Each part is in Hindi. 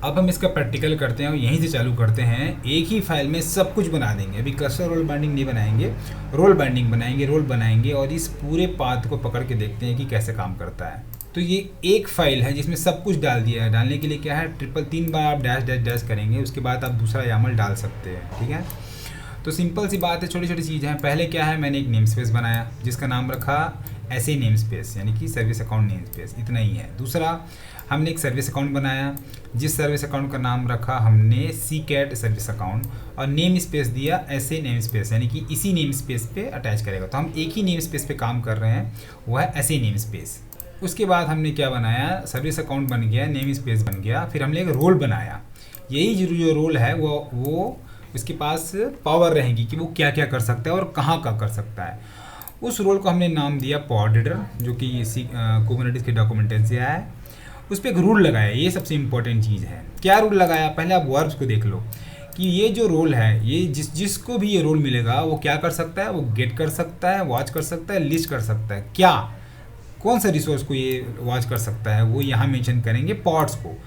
अब हम इसका प्रैक्टिकल करते हैं और यहीं से चालू करते हैं। एक ही फाइल में सब कुछ बना देंगे। अभी क्लस्टर रोल बाइंडिंग नहीं बनाएंगे, रोल बाइंडिंग बनाएंगे, रोल बनाएंगे और इस पूरे पाथ को पकड़ के देखते हैं कि कैसे काम करता है। तो ये एक फाइल है जिसमें सब कुछ डाल दिया है। डालने के लिए क्या है, ट्रिपल 3 बार आप डैश डैश डैश करेंगे, उसके बाद आप दूसरा यामल डाल सकते हैं। ठीक है, तो सिंपल सी बात है, छोटी छोटी चीज़ें हैं। पहले क्या है, मैंने एक नेम स्पेस बनाया जिसका नाम रखा ऐसे नेम स्पेस, यानी कि सर्विस अकाउंट नेम स्पेस, इतना ही है। दूसरा, हमने एक सर्विस अकाउंट बनाया जिस सर्विस अकाउंट का नाम रखा हमने सी कैट सर्विस अकाउंट, और नेम स्पेस दिया ऐसे नेम स्पेस, यानी कि इसी नेम स्पेस पे अटैच करेगा। तो हम एक ही नेम स्पेस पे काम कर रहे हैं, वो है ऐसे नेम स्पेस। उसके बाद हमने क्या बनाया, सर्विस अकाउंट बन गया, नेम स्पेस बन गया, फिर हमने एक रोल बनाया। यही जो रोल है वो उसके पास पावर रहेगी कि वो क्या क्या कर सकता है और कहाँ का कर सकता है। उस रोल को हमने नाम दिया पॉड रीडर, जो कि कुबरनेटिस की डॉक्यूमेंटेशन से आया है। उस पर एक रूल लगाया, ये सबसे इंपॉर्टेंट चीज़ है। क्या रूल लगाया, पहले आप वर्ब्स को देख लो कि ये जो रोल है, ये जिसको भी ये रोल मिलेगा वो क्या कर सकता है, वो गेट कर सकता है, वॉच कर सकता है, लिस्ट कर सकता है। क्या, कौन सा रिसोर्स को ये वॉच कर सकता है, वो यहाँ मेंशन करेंगे पॉड्स को।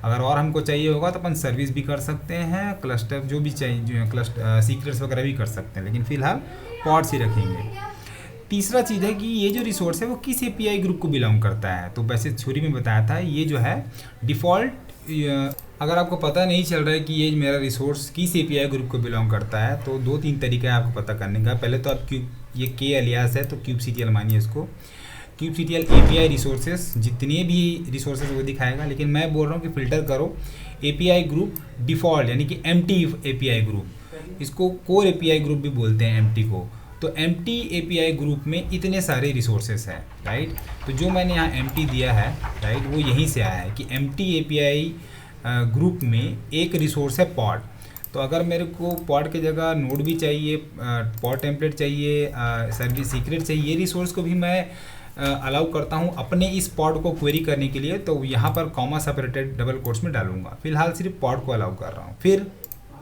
अगर और हमको चाहिए होगा तो अपन सर्विस भी कर सकते हैं, क्लस्टर जो भी चाहिए, जो क्लस्टर सीक्रेट्स वगैरह भी कर सकते हैं, लेकिन फिलहाल पॉड्स ही रखेंगे। तीसरा चीज़ है कि ये जो रिसोर्स है वो किस एपीआई ग्रुप को बिलोंग करता है। तो वैसे थ्योरी में बताया था, ये जो है डिफ़ॉल्ट, अगर आपको पता नहीं चल रहा है कि ये मेरा रिसोर्स किस एपीआई ग्रुप को बिलोंग करता है, तो 2-3 तरीका है आपको पता करने का। पहले तो आप ये के एलियास है तो kubectl मानिए इसको, kubectl एपीआई रिसोर्सेज, जितने भी रिसोर्सेज वो दिखाएगा। लेकिन मैं बोल रहा हूँ कि फ़िल्टर करो एपीआई ग्रुप डिफ़ॉल्ट, यानी कि एम्प्टी एपीआई ग्रुप, इसको कोर एपीआई ग्रुप भी बोलते हैं एम्प्टी को। तो एम्प्टी एपीआई ग्रुप में इतने सारे रिसोर्सेज हैं, राइट। तो जो मैंने यहाँ एम्प्टी दिया है, राइट, वो यहीं से आया है कि एम्प्टी एपीआई ग्रुप में एक रिसोर्स है पॉड। तो अगर मेरे को पॉड की जगह नोड भी चाहिए, पॉड टेम्पलेट चाहिए, सर्विस सीक्रेट चाहिए, ये रिसोर्स को भी मैं अलाउ करता हूँ अपने इस पॉड को क्वेरी करने के लिए। तो यहाँ पर कॉमा सेपरेटेड डबल कोट्स में डालूंगा, फिलहाल सिर्फ पॉड को अलाउ कर रहा हूँ। फिर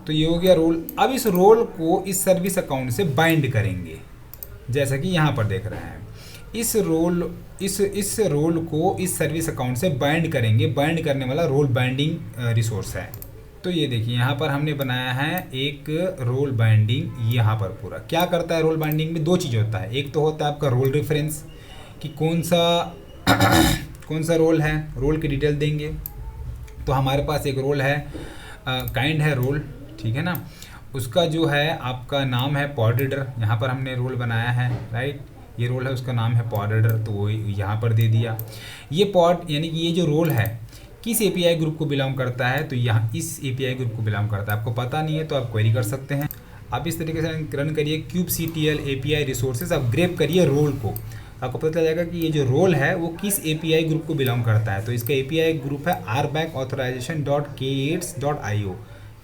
तो ये हो गया रोल। अब इस रोल को इस सर्विस अकाउंट से बाइंड करेंगे, जैसा कि यहाँ पर देख रहे हैं। इस रोल को इस सर्विस अकाउंट से बाइंड करेंगे। बाइंड करने वाला रोल बाइंडिंग रिसोर्स है। तो ये देखिए यहाँ पर हमने बनाया है एक रोल बाइंडिंग। यहाँ पर पूरा क्या करता है, रोल बाइंडिंग में 2 चीज़ होता है। एक तो होता है आपका रोल रेफरेंस, कि कौन सा रोल है, रोल की डिटेल देंगे। तो हमारे पास एक रोल है, काइंड है रोल, ठीक है ना। उसका जो है आपका नाम है पॉड रीडर, यहाँ पर हमने रोल बनाया है, राइट। ये रोल है, उसका नाम है पॉड रीडर, तो वो यहाँ पर दे दिया। ये पॉड यानी कि ये जो रोल है किस एपीआई ग्रुप को बिलोंग करता है, तो यहाँ इस एपीआई ग्रुप को बिलोंग करता है। आपको पता नहीं है तो आप क्वेरी कर सकते हैं। आप इस तरीके से रन करिए kubectl एपीआई रिसोर्सेज, आप ग्रेप करिए रोल को, आपको पता चल जाएगा कि ये जो रोल है वो किस एपीआई ग्रुप को बिलोंग करता है। तो इसका एपीआई ग्रुप है rback-authorization.k8.io,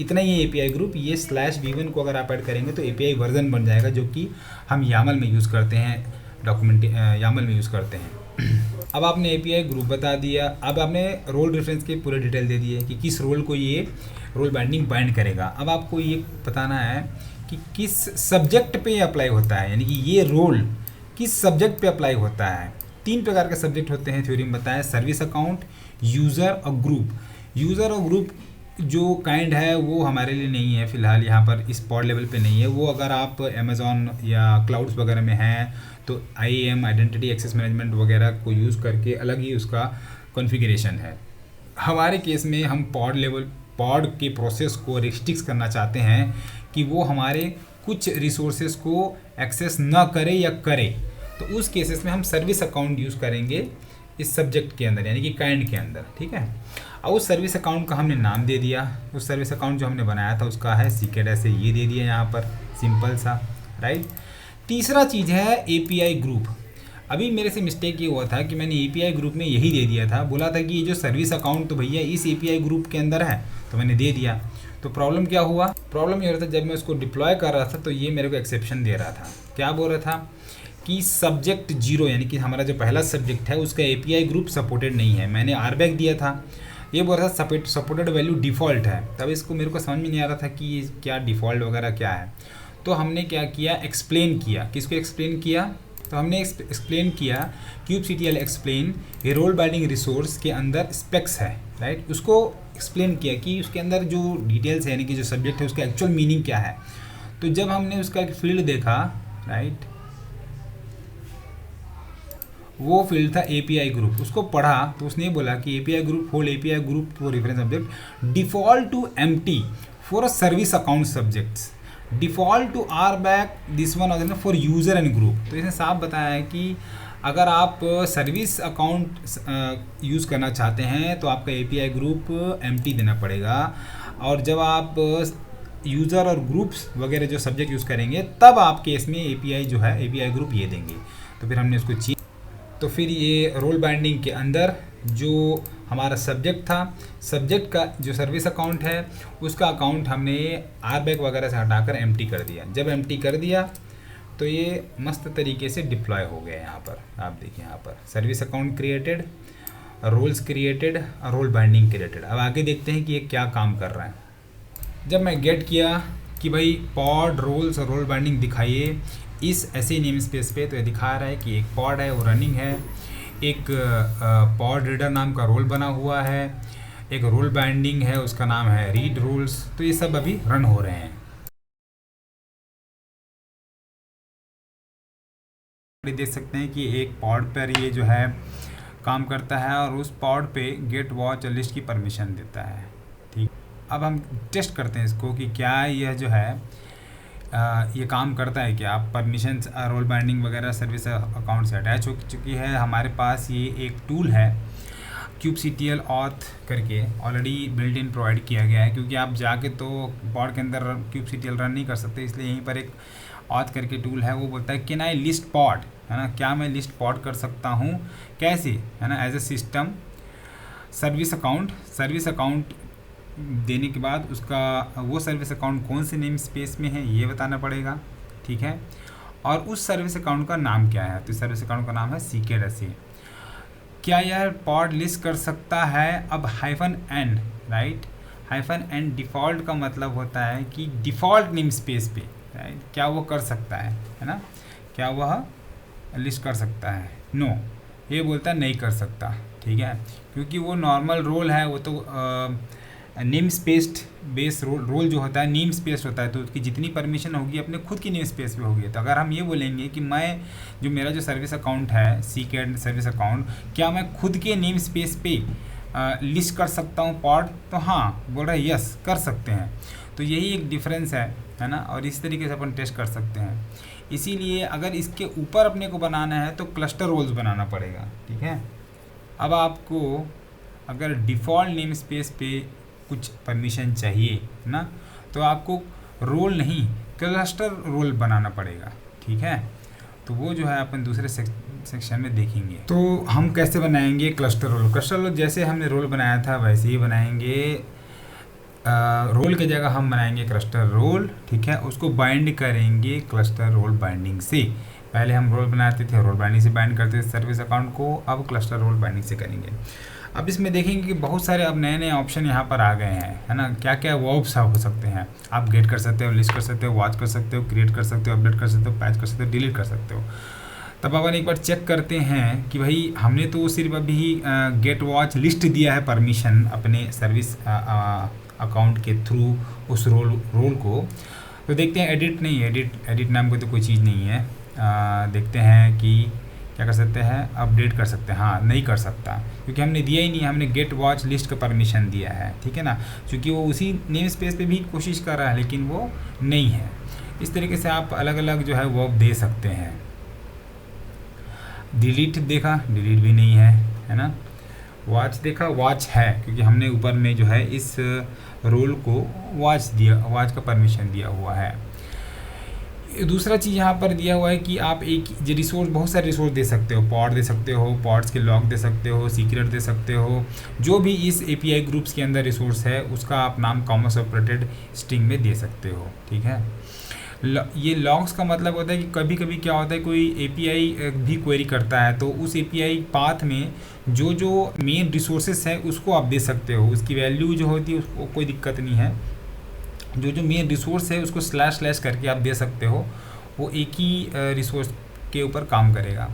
इतना ही एपीआई ग्रुप। ये /v1 को अगर आप ऐड करेंगे तो एपीआई वर्जन बन जाएगा, जो कि हम यामल में यूज़ करते हैं, यामल में यूज़ करते हैं। अब आपने एपीआई ग्रुप बता दिया। अब आपने रोल रेफरेंस के पूरे डिटेल दे दिए कि किस रोल को ये रोल बाइंडिंग बाइंड करेगा। अब आपको ये बताना है कि किस सब्जेक्ट पे ये अप्लाई होता है, यानी कि ये रोल किस सब्जेक्ट पे अप्लाई होता है। 3 प्रकार के सब्जेक्ट होते हैं, थ्योरी में बताया, सर्विस अकाउंट, यूज़र और ग्रुप। यूज़र और ग्रुप जो काइंड है वो हमारे लिए नहीं है फ़िलहाल, यहाँ पर इस पॉड लेवल पे नहीं है। वो अगर आप अमेज़ॉन या क्लाउड्स वगैरह में हैं तो IAM आइडेंटिटी एक्सेस मैनेजमेंट वगैरह को यूज़ करके अलग ही उसका कॉन्फ़िगरेशन है। हमारे केस में हम पॉड के प्रोसेस को रिस्ट्रिक्ट करना चाहते हैं कि वो हमारे कुछ रिसोर्सेज को एक्सेस ना करे या करे। तो उस केसेस में हम सर्विस अकाउंट यूज़ करेंगे इस सब्जेक्ट के अंदर, यानी कि काइंड के अंदर, ठीक है। और उस सर्विस अकाउंट का हमने नाम दे दिया। उस सर्विस अकाउंट जो हमने बनाया था उसका है सीक्रेट, ऐसे ये दे दिया यहाँ पर, सिंपल सा, राइट। तीसरा चीज़ है एपीआई ग्रुप। अभी मेरे से मिस्टेक ये हुआ था कि मैंने एपीआई ग्रुप में यही दे दिया था, बोला था कि ये जो सर्विस अकाउंट तो भैया इस एपीआई ग्रुप के अंदर है, तो मैंने दे दिया। तो प्रॉब्लम क्या हुआ, प्रॉब्लम ये हो रहा था जब मैं उसको डिप्लॉय कर रहा था तो ये मेरे को एक्सेप्शन दे रहा था। क्या बोल रहा था कि सब्जेक्ट 0, यानी कि हमारा जो पहला सब्जेक्ट है उसका एपीआई ग्रुप सपोर्टेड नहीं है। मैंने RBAC दिया था, ये बोल रहा था सपोर्टेड वैल्यू डिफ़ॉल्ट है। तब इसको मेरे को समझ में नहीं आ रहा था कि ये क्या डिफ़ॉल्ट वगैरह क्या है। तो हमने क्या किया, एक्सप्लेन किया। किसको एक्सप्लेन किया, तो हमने एक्सप्लेन किया kubectl एक्सप्लेन ये रोल बाइंडिंग रिसोर्स के अंदर स्पेक्स है, राइट। उसको एक्सप्लेन किया कि उसके अंदर जो डिटेल्स है, यानी कि जो सब्जेक्ट है उसका एक्चुअल मीनिंग क्या है। तो जब हमने उसका एक फील्ड देखा, राइट, वो फील्ड था एपीआई ग्रुप, उसको पढ़ा तो उसने बोला कि API group whole API group for reference object default to empty for a service account subjects, default to RBAC this one और फॉर यूज़र एंड ग्रुप। तो इसने साफ बताया है कि अगर आप सर्विस अकाउंट यूज़ करना चाहते हैं तो आपका एपीआई ग्रुप एम्प्टी देना पड़ेगा, और जब आप यूज़र और ग्रुप्स वगैरह जो सब्जेक्ट यूज़ करेंगे तब आपके इसमें एपीआई जो है एपीआई ग्रुप ये देंगे। तो फिर हमने उसको चेंज, तो फिर ये रोल बाइंडिंग के अंदर जो हमारा सब्जेक्ट था, सब्जेक्ट का जो सर्विस अकाउंट है उसका अकाउंट हमने आर बैक वगैरह से हटाकर एम्प्टी कर दिया। जब एम्प्टी कर दिया तो ये मस्त तरीके से डिप्लॉय हो गया। यहाँ पर आप देखिए, यहाँ पर service account created, roles created, role binding created. अब आगे देखते हैं कि ये क्या काम कर रहा है। जब मैं गेट किया कि भाई पॉड रोल्स और रोल बाइंडिंग दिखाइए इस ऐसे नेम स्पेस पे, तो ये दिखा रहा है कि एक पॉड है वो रनिंग है, एक पॉड रीडर नाम का रोल बना हुआ है, एक रोल बाइंडिंग है उसका नाम है रीड रोल्स। तो ये सब अभी रन हो रहे हैं। देख सकते हैं कि एक पॉड पर ये जो है काम करता है और उस पॉड पे गेट वॉच और लिस्ट की परमिशन देता है। ठीक, अब हम टेस्ट करते हैं इसको कि क्या यह जो है ये काम करता है। क्या परमिशन रोल बाइंडिंग वगैरह सर्विस अकाउंट से अटैच हो चुकी है। हमारे पास ये एक टूल है kubectl auth करके, ऑलरेडी बिल्ट इन प्रोवाइड किया गया है, क्योंकि आप जाके तो पॉड के अंदर kubectl रन नहीं कर सकते, इसलिए यहीं पर एक auth करके टूल है। वो बोलता है कैन आई लिस्ट पॉड, है ना, क्या मैं लिस्ट पॉड कर सकता हूँ, कैसे, है ना, as a system service account देने के बाद उसका वो सर्विस अकाउंट कौन से नेम स्पेस में है ये बताना पड़ेगा। ठीक है, और उस सर्विस अकाउंट का नाम क्या है। तो सर्विस अकाउंट का नाम है सीकेड। क्या यह पॉड लिस्ट कर सकता है। अब -n, राइट, -n डिफ़ॉल्ट का मतलब होता है कि डिफ़ॉल्ट नेम स्पेस पे, राइट, क्या वो कर सकता है ना, क्या वह लिस्ट कर सकता है। नो, ये बोलता है नहीं कर सकता। ठीक है, क्योंकि वो नॉर्मल रोल है, वो तो नेम स्पेस्ड बेस रोल जो होता है नेम स्पेस होता है, तो उसकी जितनी परमिशन होगी अपने खुद की नेम स्पेस पे होगी। तो अगर हम ये बोलेंगे कि मैं जो मेरा जो सर्विस अकाउंट है सीकेड सर्विस अकाउंट, क्या मैं खुद के नेम स्पेस पे लिस्ट कर सकता हूँ पॉड, तो हाँ बोल रहा है यस कर सकते हैं। तो यही एक डिफरेंस है ना, और इस तरीके से अपन टेस्ट कर सकते हैं। इसीलिए अगर इसके ऊपर अपने को बनाना है तो क्लस्टर रोल्स बनाना पड़ेगा। ठीक है, अब आपको अगर डिफ़ॉल्ट नेम स्पेस पे कुछ परमिशन चाहिए ना, तो आपको रोल नहीं क्लस्टर रोल बनाना पड़ेगा। ठीक है, तो वो जो है अपन दूसरे सेक्शन में देखेंगे। तो हम कैसे बनाएंगे क्लस्टर रोल, जैसे हमने रोल बनाया था वैसे ही बनाएंगे। रोल की जगह हम बनाएंगे क्लस्टर रोल। ठीक है, उसको बाइंड करेंगे क्लस्टर रोल बाइंडिंग से। पहले हम रोल बनाते थे, रोल बाइंडिंग से बाइंड करते थे सर्विस अकाउंट को, अब क्लस्टर रोल बाइंडिंग से करेंगे। अब इसमें देखेंगे कि बहुत सारे अब नए नए ऑप्शन यहाँ पर आ गए हैं, है ना, क्या क्या वर्ब्स हो सकते हैं। आप गेट कर सकते हो, लिस्ट कर सकते हो, वॉच कर सकते हो, क्रिएट कर सकते हो, अपडेट कर सकते हो, पैच कर सकते हो, डिलीट कर सकते हो। तब अपन एक बार चेक करते हैं कि भाई हमने तो सिर्फ अभी गेट वॉच लिस्ट दिया है परमिशन अपने सर्विस अकाउंट के थ्रू उस रोल को। तो देखते हैं एडिट नहीं, एडिट नाम की तो कोई चीज़ नहीं है। देखते हैं कि क्या कर सकते हैं, अपडेट कर सकते हैं। हाँ, नहीं कर सकता क्योंकि हमने दिया ही नहीं, हमने गेट वॉच लिस्ट का परमिशन दिया है। ठीक है ना, क्योंकि वो उसी नेम स्पेस पे भी कोशिश कर रहा है लेकिन वो नहीं है। इस तरीके से आप अलग अलग जो है वो दे सकते हैं। डिलीट देखा, डिलीट भी नहीं है ना। वॉच देखा, वॉच है क्योंकि हमने ऊपर में जो है इस रोल को वॉच का परमिशन दिया हुआ है। दूसरा चीज़ यहाँ पर दिया हुआ है कि आप एक रिसोर्स, बहुत सारे रिसोर्स दे सकते हो। पॉड दे सकते हो, पॉड्स के लॉग दे सकते हो, सीक्रेट दे सकते हो, जो भी इस एपीआई ग्रुप्स के अंदर रिसोर्स है उसका आप नाम कॉमा सेपरेटेड स्ट्रिंग में दे सकते हो। ठीक है, ये लॉग्स का मतलब होता है कि कभी कभी क्या होता है कोई एपीआई भी क्वेरी करता है तो उस एपीआई पाथ में जो जो मेन रिसोर्सेस है उसको आप दे सकते हो। उसकी वैल्यू जो होती है उसको कोई दिक्कत नहीं है, जो जो मेन रिसोर्स है उसको स्लैश करके आप दे सकते हो, वो एक ही रिसोर्स के ऊपर काम करेगा।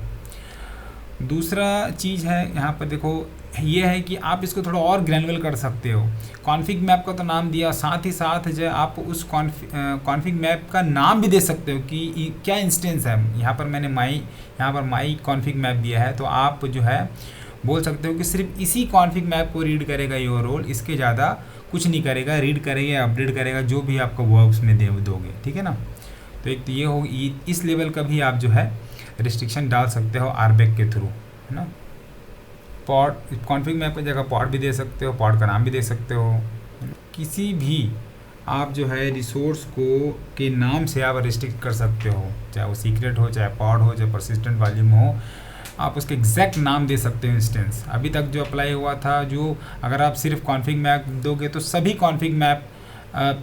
दूसरा चीज़ है यहाँ पर देखो, ये है कि आप इसको थोड़ा और ग्रैनुअल कर सकते हो। कॉन्फिग मैप का तो नाम दिया, साथ ही साथ जो आप उस कॉन्फिग मैप का नाम भी दे सकते हो कि क्या इंस्टेंस है। यहाँ पर मैंने यहाँ पर माई कॉन्फिग मैप दिया है, तो आप जो है बोल सकते हो कि सिर्फ इसी कॉन्फिग मैप को रीड करेगा योर रोल, इसके ज़्यादा कुछ नहीं करेगा, रीड करेगा, अपडेट करेगा जो भी आपको वर्ब्स में दोगे, ठीक है ना। तो एक तो ये हो, इस लेवल का भी आप जो है रिस्ट्रिक्शन डाल सकते हो आरबैक के थ्रू, है ना। पॉड कॉन्फिग मैप की जगह पॉड भी दे सकते हो, पॉड का नाम भी दे सकते हो। किसी भी आप जो है रिसोर्स को के नाम से आप रिस्ट्रिक्ट कर सकते हो, चाहे वो सीक्रेट हो, चाहे पॉड हो, चाहे परसिस्टेंट वॉल्यूम हो, आप उसके एग्जैक्ट नाम दे सकते हो इंस्टेंस। अभी तक जो अप्लाई हुआ था, जो अगर आप सिर्फ कॉन्फिग मैप दोगे तो सभी कॉन्फिग मैप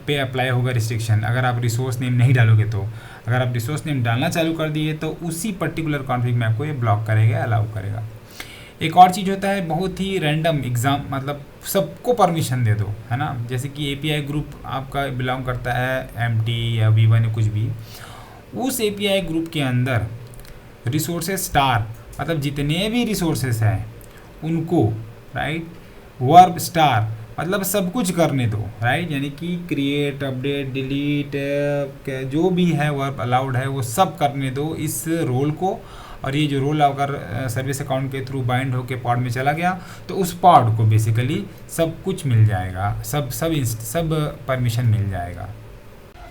पे अप्लाई होगा रिस्ट्रिक्शन। अगर आप रिसोर्स नेम नहीं डालोगे तो, अगर आप रिसोर्स नेम डालना चालू कर दिए तो उसी पर्टिकुलर कॉन्फिग मैप को ये ब्लॉक करेगा, अलाउ करेगा। एक और चीज़ होता है बहुत ही रैंडम एग्ज़ाम, मतलब सबको परमिशन दे दो, है ना। जैसे कि API ग्रुप आपका बिलोंग करता है MT या V1 या कुछ भी, उस API ग्रुप के अंदर रिसोर्सेज स्टार, मतलब जितने भी रिसोर्सेज हैं उनको, राइट, वर्ब स्टार, मतलब सब कुछ करने दो, राइट। यानी कि क्रिएट, अपडेट, डिलीट, जो भी है वर्ब अलाउड है वो सब करने दो इस रोल को। और ये जो रोल अगर सर्विस अकाउंट के थ्रू बाइंड होकर पॉड में चला गया तो उस पॉड को बेसिकली सब कुछ मिल जाएगा, सब परमिशन मिल जाएगा।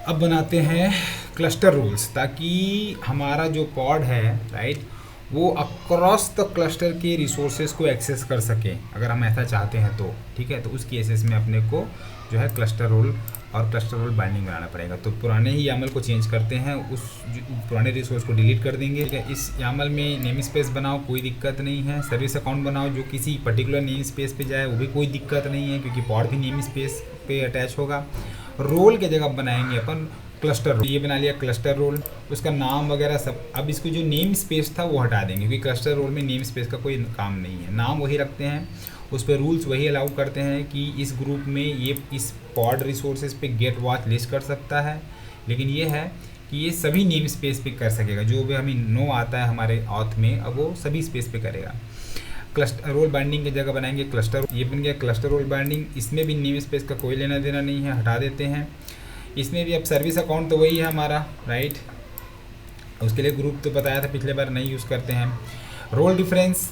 अब बनाते हैं क्लस्टर रूल्स, ताकि हमारा जो पॉड है, राइट, वो अक्रॉस द क्लस्टर के रिसोर्सेज को एक्सेस कर सके, अगर हम ऐसा चाहते हैं तो, ठीक है। तो उस केसेस में अपने को जो है क्लस्टर रोल और क्लस्टर रोल बाइंडिंग बनाना पड़ेगा। तो पुराने ही यामल को चेंज करते हैं, उस पुराने रिसोर्स को डिलीट कर देंगे, ठीक है। इस यामल में नेम स्पेस बनाओ, कोई दिक्कत नहीं है। सर्विस अकाउंट बनाओ जो किसी पर्टिकुलर नेम स्पेस पे जाए, वो भी कोई दिक्कत नहीं है, क्योंकि पॉड भी नेम स्पेस पे अटैच होगा। रोल के जगह बनाएंगे अपन क्लस्टर रोल, ये बना लिया क्लस्टर रोल, उसका नाम वगैरह सब। अब इसको जो नेम स्पेस था वो हटा देंगे, क्योंकि क्लस्टर रोल में नेम स्पेस का कोई काम नहीं है, नाम वही रखते हैं, उस पर रूल्स वही अलाउ करते हैं कि इस ग्रुप में ये इस पॉड रिसोर्सेज पे गेट वॉच लिस्ट कर सकता है, लेकिन ये है कि ये सभी नेम स्पेस पे कर सकेगा। जो भी हमें नो आता है हमारे ऑथ में, अब वो सभी स्पेस पे करेगा। क्लस्टर रोल बाइंडिंग की जगह बनाएंगे क्लस्टर, ये बन गया क्लस्टर रोल बाइंडिंग। इसमें भी नेम स्पेस का कोई लेना देना नहीं है, हटा देते हैं। इसमें भी अब सर्विस अकाउंट तो वही है हमारा, राइट, उसके लिए ग्रुप तो बताया था पिछले बार, नहीं यूज़ करते हैं। रोल डिफरेंस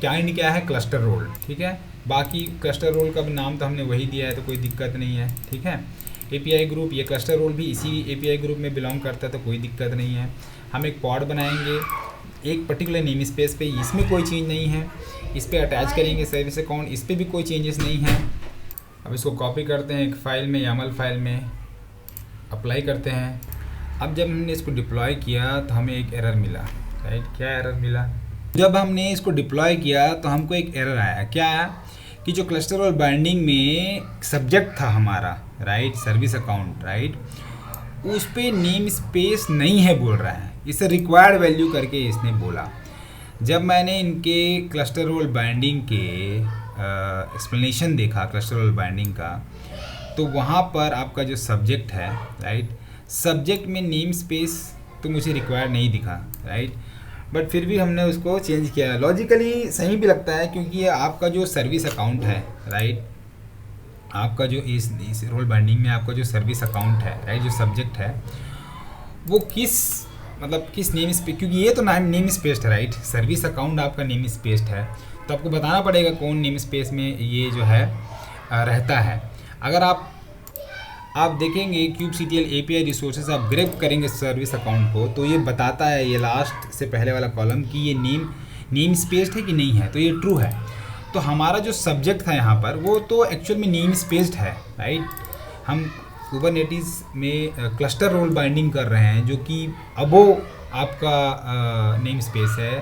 क्या है, क्लस्टर रोल, ठीक है। बाकी क्लस्टर रोल का नाम तो हमने वही दिया है, तो कोई दिक्कत नहीं है, ठीक है। API ग्रुप, ये क्लस्टर रोल भी इसी API ग्रुप में बिलोंग करता है, तो कोई दिक्कत नहीं है। हम एक पॉड बनाएंगे एक पर्टिकुलर नेम स्पेस पे, इसमें कोई चेंज नहीं है। इस पर अटैच करेंगे सर्विस अकाउंट, इस पर भी कोई चेंजेस नहीं है। अब इसको कॉपी करते हैं एक फाइल में, YAML फाइल में अप्लाई करते हैं। अब जब हमने इसको डिप्लॉय किया तो हमें एक एरर मिला, राइट। क्या एरर मिला? जब हमने इसको डिप्लॉय किया तो हमको एक एरर आया, क्या कि जो क्लस्टर रोल बाइंडिंग में सब्जेक्ट था हमारा, राइट, सर्विस अकाउंट, राइट, उस पे नेम स्पेस नहीं है बोल रहा है, इसे रिक्वायर्ड वैल्यू करके इसने बोला। जब मैंने इनके क्लस्टर रोल बाइंडिंग के एक्सप्लेनेशन देखा क्लस्टर रोल बाइंडिंग का, तो वहाँ पर आपका जो सब्जेक्ट है, राइट, सब्जेक्ट में नेम स्पेस तो मुझे रिक्वायर्ड नहीं दिखा, राइट, बट फिर भी हमने उसको चेंज किया। लॉजिकली सही भी लगता है, क्योंकि ये आपका जो सर्विस अकाउंट है, राइट, आपका जो इस रोल बाइंडिंग में आपका जो सर्विस अकाउंट है, राइट, जो सब्जेक्ट है वो किस नेम स्पेस, क्योंकि ये तो नेम स्पेस है, राइट, सर्विस अकाउंट आपका नेम स्पेस है, तो आपको बताना पड़ेगा कौन नेम स्पेस में ये जो है रहता है। अगर आप देखेंगे kubectl API रिसोर्सेज आप ग्रैब करेंगे सर्विस अकाउंट को, तो ये बताता है, ये लास्ट से पहले वाला कॉलम, कि ये नेम स्पेस्ड है कि नहीं है, तो ये ट्रू है। तो हमारा जो सब्जेक्ट था यहाँ पर वो तो एक्चुअल में नेम स्पेस्ड है, राइट। हम कुबरनेटिस में क्लस्टर रोल बाइंडिंग कर रहे हैं जो कि अबो आपका नेम स्पेस है,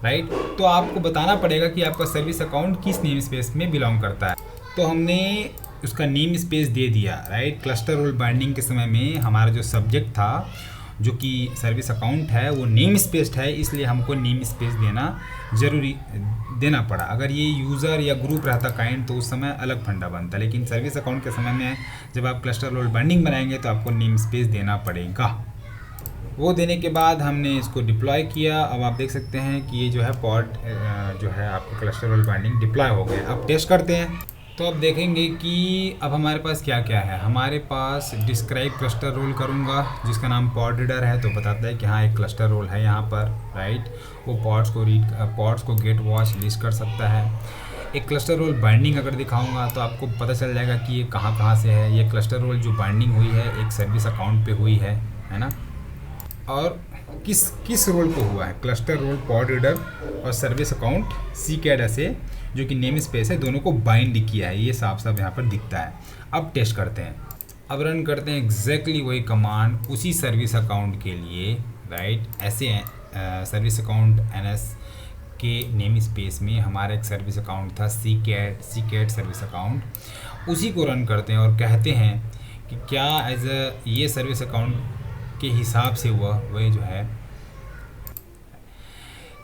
राइट। तो आपको बताना पड़ेगा कि आपका सर्विस अकाउंट किस नेम स्पेस में बिलोंग करता है। तो हमने उसका नेम स्पेस दे दिया, राइट। क्लस्टर रोल बाइंडिंग के समय में हमारा जो सब्जेक्ट था जो कि सर्विस अकाउंट है वो नेम स्पेस्ड है, इसलिए हमको नेम स्पेस देना पड़ा। अगर ये यूज़र या ग्रुप रहता काइंड तो उस समय अलग फंडा बनता, लेकिन सर्विस अकाउंट के समय में जब आप क्लस्टर रोल बाइंडिंग बनाएंगे तो आपको नेम स्पेस देना पड़ेगा। वो देने के बाद हमने इसको डिप्लॉय किया। अब आप देख सकते हैं कि ये जो है पॉड जो है आपका क्लस्टर रोल बाइंडिंग डिप्लॉय हो गया। अब टेस्ट करते हैं तो अब देखेंगे कि अब हमारे पास क्या क्या है। हमारे पास डिस्क्राइब क्लस्टर रोल करूँगा जिसका नाम पॉड रीडर है, तो बताता है कि हाँ एक क्लस्टर रोल है यहाँ पर, राइट। वो पॉड्स को गेट वॉच लिस्ट कर सकता है। एक क्लस्टर रोल बाइंडिंग अगर दिखाऊंगा तो आपको पता चल जाएगा कि ये कहाँ से है। ये क्लस्टर रोल जो बाइंडिंग हुई है एक सर्विस अकाउंट पे हुई है ना, और किस रोल को हुआ है, क्लस्टर रोल पॉड रीडर और सर्विस अकाउंट सीकैड ऐसे जो कि नेम स्पेस है, दोनों को बाइंड किया है। ये साफ साफ यहाँ पर दिखता है। अब टेस्ट करते हैं, अब रन करते हैं एग्जैक्टली वही कमांड उसी सर्विस अकाउंट के लिए, राइट। ऐसे सर्विस अकाउंट NS के नेम स्पेस में हमारा एक सर्विस अकाउंट था सीकैड सर्विस अकाउंट, उसी को रन करते हैं और कहते हैं कि क्या एज ये सर्विस अकाउंट के हिसाब से वह जो है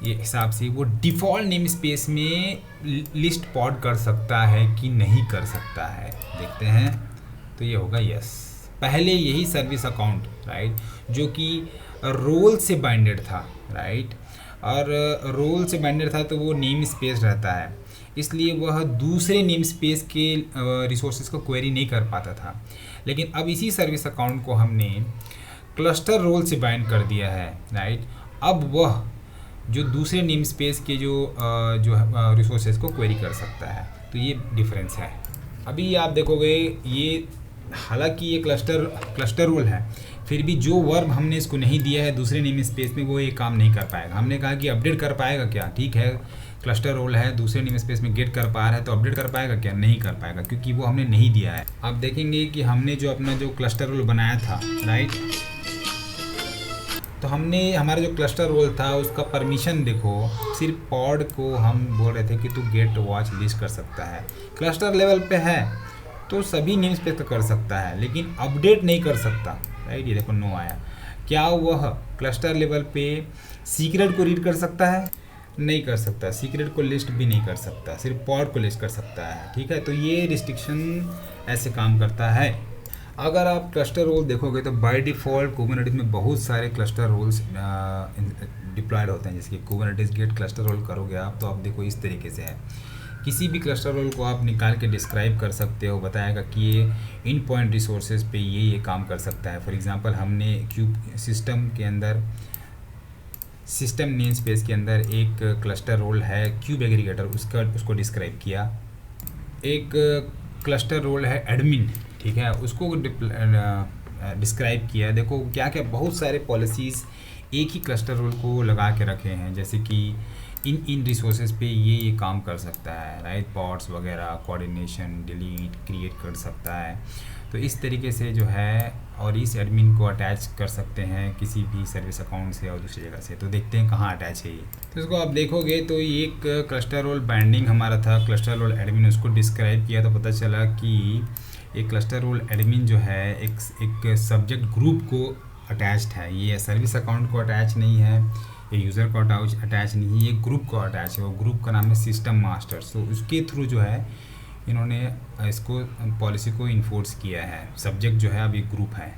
ये हिसाब से वो डिफ़ॉल्ट नेम स्पेस में लिस्ट पॉड कर सकता है कि नहीं कर सकता है। देखते हैं तो ये होगा यस। पहले यही सर्विस अकाउंट, राइट, जो कि रोल से बाइंडेड था, राइट, और रोल से बाइंडेड था तो वो नेम स्पेस रहता है, इसलिए वह दूसरे नेम स्पेस के रिसोर्सेज को क्वेरी नहीं कर पाता था। लेकिन अब इसी सर्विस अकाउंट को हमने क्लस्टर रोल से बाइंड कर दिया है, राइट। अब वह जो दूसरे नेम स्पेस के जो रिसोर्सेज को क्वेरी कर सकता है, तो ये डिफरेंस है। अभी आप देखोगे ये हालांकि ये क्लस्टर रोल है, फिर भी जो वर्ब हमने इसको नहीं दिया है दूसरे नेम स्पेस में वो ये काम नहीं कर पाएगा। हमने कहा कि अपडेट कर पाएगा क्या, ठीक है, क्लस्टर रोल है दूसरे नेम स्पेस में गेट कर पा रहा है तो अपडेट कर पाएगा क्या, नहीं कर पाएगा, क्योंकि वो हमने नहीं दिया है। आप देखेंगे कि हमने जो अपना जो क्लस्टर रोल बनाया था, राइट, तो हमने हमारा जो क्लस्टर रोल था उसका परमिशन देखो, सिर्फ पॉड को हम बोल रहे थे कि तू गेट वॉच लिस्ट कर सकता है, क्लस्टर लेवल पे है तो सभी नेम स्पेस का कर सकता है, लेकिन अपडेट नहीं कर सकता, राइट। ये देखो नो आया। क्या वह क्लस्टर लेवल पे सीक्रेट को रीड कर सकता है, नहीं कर सकता, सीक्रेट को लिस्ट भी नहीं कर सकता, सिर्फ पॉड को लिस्ट कर सकता है, ठीक है। तो ये रिस्ट्रिक्शन ऐसे काम करता है। अगर आप क्लस्टर रोल देखोगे तो बाय डिफ़ॉल्ट कुबरनेटिस में बहुत सारे क्लस्टर रोल्स डिप्लॉयड होते हैं, जैसे कि कुबरनेटिस गेट क्लस्टर रोल करोगे आप तो आप देखो इस तरीके से है। किसी भी क्लस्टर रोल को आप निकाल के डिस्क्राइब कर सकते हो, बताएगा कि ये इन पॉइंट रिसोर्सेज पे ये काम कर सकता है। फॉर एग्जांपल हमने क्यूब सिस्टम के अंदर सिस्टम नेम स्पेस के अंदर एक क्लस्टर रोल है क्यूब एग्रीगेटर, उसको डिस्क्राइब किया। एक क्लस्टर रोल है एडमिन, ठीक है, उसको डिस्क्राइब किया। देखो क्या क्या बहुत सारे पॉलिसीज़ एक ही क्लस्टर रोल को लगा के रखे हैं, जैसे कि इन रिसोर्सेज पे ये काम कर सकता है, राइट, पॉड्स वगैरह, कोऑर्डिनेशन, डिलीट, क्रिएट कर सकता है। तो इस तरीके से जो है, और इस एडमिन को अटैच कर सकते हैं किसी भी सर्विस अकाउंट से और दूसरी जगह से। तो देखते हैं कहाँ अटैच है ये। तो इसको आप देखोगे तो ये एक क्लस्टर रोल बाइंडिंग हमारा था, क्लस्टर रोल एडमिन, उसको डिस्क्राइब किया तो पता चला कि एक क्लस्टर रोल एडमिन जो है एक सब्जेक्ट ग्रुप को अटैच्ड है। ये सर्विस अकाउंट को अटैच नहीं है, ये यूज़र को अटैच नहीं है, ये ग्रुप को अटैच है। वो ग्रुप का नाम है सिस्टम मास्टर्स। तो उसके थ्रू जो है इन्होंने इसको पॉलिसी को इन्फोर्स किया है। सब्जेक्ट जो है अब ये ग्रुप है।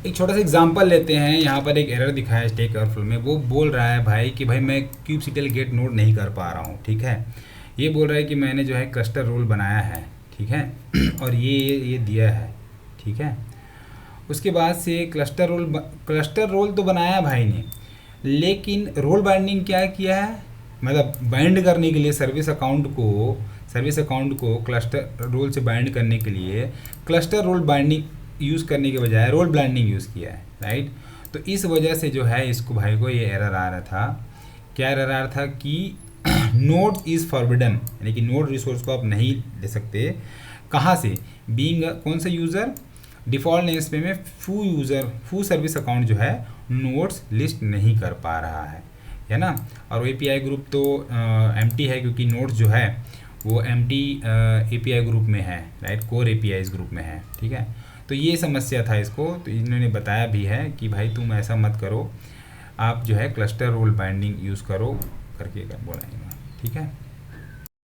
एक छोटा सा एग्जांपल लेते हैं। यहाँ पर एक एरर दिखा है स्टैक ओवरफ्लो में। वो बोल रहा है भाई कि भाई मैं kubectl गेट नोड नहीं कर पा रहा हूँ, ठीक है। ये बोल रहा है कि मैंने जो है क्लस्टर रोल बनाया है, ठीक है, और ये दिया है, ठीक है। उसके बाद से क्लस्टर रोल तो बनाया भाई ने, लेकिन रोल बाइंडिंग क्या किया है, मतलब बाइंड करने के लिए सर्विस अकाउंट को क्लस्टर रोल से बाइंड करने के लिए क्लस्टर रोल बाइंडिंग यूज़ करने के बजाय रोल बाइंडिंग यूज़ किया है, राइट। तो इस वजह से जो है इसको भाई को ये एरर आ रहा था। क्या एरर आ रहा था कि नोड इज़ फॉरबिडन, यानी कि नोड रिसोर्स को आप नहीं ले सकते। कहाँ से, बीइंग कौन सा यूज़र, डिफ़ॉल्ट नेम स्पेस में फू सर्विस अकाउंट जो है नोड्स लिस्ट नहीं कर पा रहा है ना। और API ग्रुप तो एम्प्टी है, क्योंकि नोड्स जो है वो एम्प्टी API ग्रुप में है, राइट, कोर API इस ग्रुप में है, ठीक है। तो ये समस्या था इसको, तो इन्होंने बताया भी है कि भाई तुम ऐसा मत करो, आप जो है क्लस्टर रोल बाइंडिंग यूज़ करो करके बोला, ठीक है।